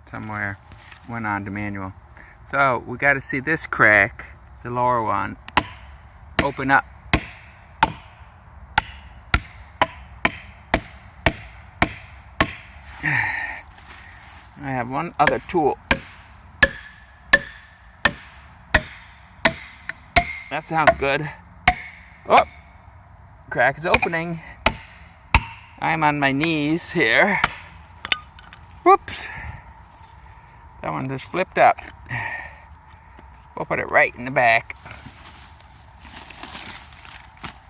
somewhere. Went on to manual. So we got to see this crack, the lower one, open up. I have one other tool. That sounds good. Oh, crack is opening. I'm on my knees here. Whoops. That one just flipped up. We'll put it right in the back.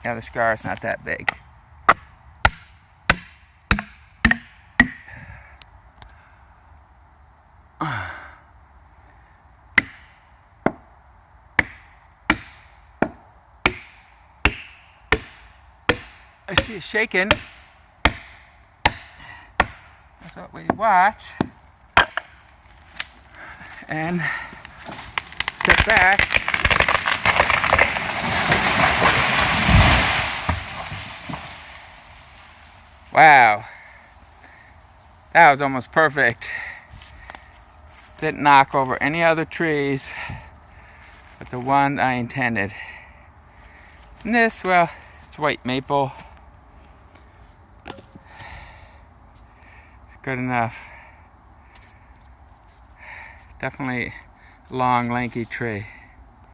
Yeah, the scar is not that big. I see it shaking. That's what we watch. And step back. Wow. That was almost perfect. Didn't knock over any other trees but the one I intended. And this, well, it's white maple. It's good enough. Definitely a long, lanky tree.